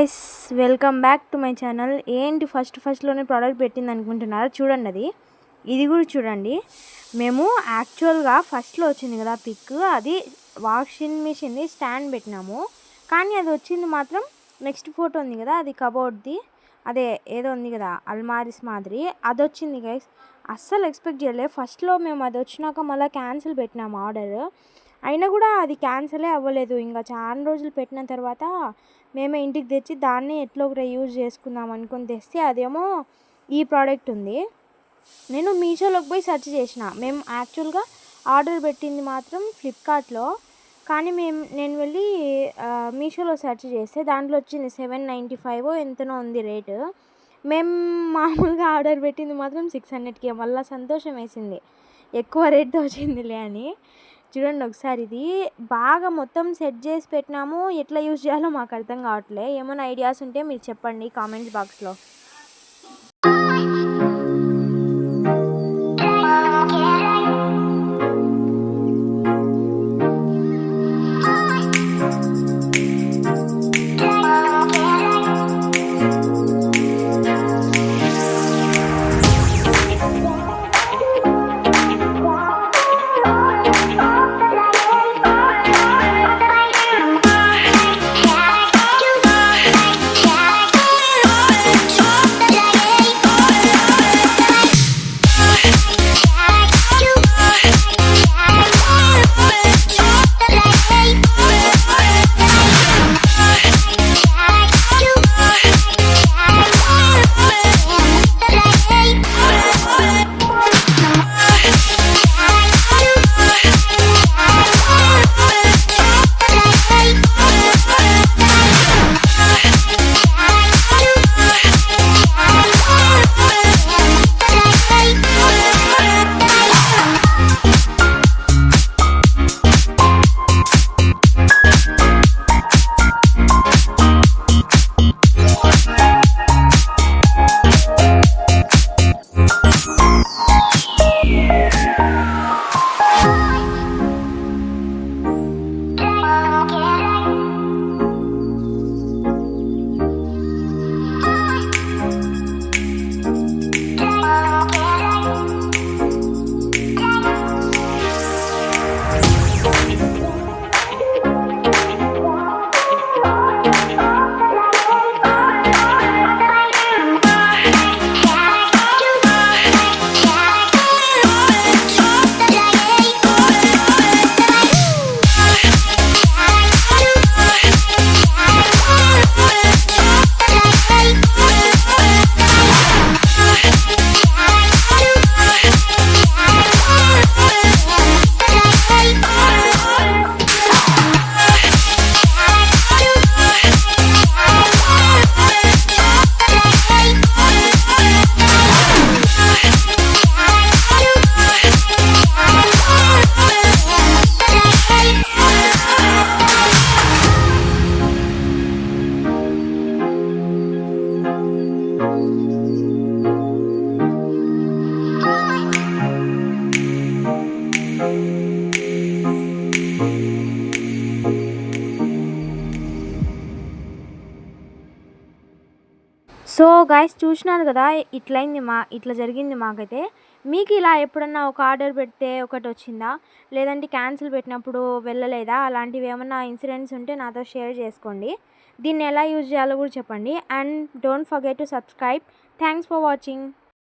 Guys, welcome back to my channel. ఏంటి ఫస్ట్లోనే product పెట్టింది అనుకుంటున్నారా? చూడండి, ఇది కూడా చూడండి. మేము యాక్చువల్గా ఫస్ట్లో వచ్చింది కదా పిక్, అది వాషింగ్ మిషన్ది స్టాండ్ పెట్టినాము. కానీ అది వచ్చింది మాత్రం నెక్స్ట్ ఫోటో ఉంది కదా, అది కబోర్డ్ది, అదే ఏదో ఉంది కదా అల్మారీస్ మాదిరి, అది వచ్చింది గైస్. అస్సలు ఎక్స్పెక్ట్ చేయలేదు. ఫస్ట్లో మేము అది వచ్చినాక మళ్ళీ క్యాన్సిల్ పెట్టినాము ఆర్డర్. అయినా కూడా అది క్యాన్సిలే అవ్వలేదు. ఇంకా చాలా రోజులు పెట్టిన తర్వాత మేమే ఇంటికి తెచ్చి దాన్ని ఎట్లా ఒకటి యూజ్ చేసుకుందాం అనుకుని తెస్తే అదేమో ఈ ప్రోడక్ట్ ఉంది. నేను మీషోలోకి పోయి సెర్చ్ చేసిన. మేము యాక్చువల్గా ఆర్డర్ పెట్టింది మాత్రం ఫ్లిప్కార్ట్లో, కానీ నేను వెళ్ళి మీషోలో సెర్చ్ చేస్తే దాంట్లో వచ్చింది 795 ఎంతనో ఉంది రేటు. మేము మామూలుగా ఆర్డర్ పెట్టింది మాత్రం 600కి. మళ్ళీ సంతోషం వేసింది, ఎక్కువ రేట్తో వచ్చిందిలే అని. చూడండి ఒకసారి, ఇది బాగా మొత్తం సెట్ చేసి పెట్టినాము. ఎట్లా యూజ్ చేయాలో మాకు అర్థం కావట్లే. ఏమైనా ఐడియాస్ ఉంటే మీరు చెప్పండి కామెంట్స్ బాక్స్లో. సో గాయ్స్, చూసినారు కదా, ఇట్లా జరిగింది మాకైతే. మీకు ఇలా ఎప్పుడన్నా ఒక ఆర్డర్ పెడితే ఒకటి వచ్చిందా, లేదంటే క్యాన్సిల్ పెట్టినప్పుడు వెళ్ళలేదా? అలాంటివి ఏమన్నా ఇన్సిడెంట్స్ ఉంటే నాతో షేర్ చేసుకోండి. దీన్ని ఎలా యూజ్ చేయాలో కూడా చెప్పండి. And don't forget to subscribe. Thanks for watching.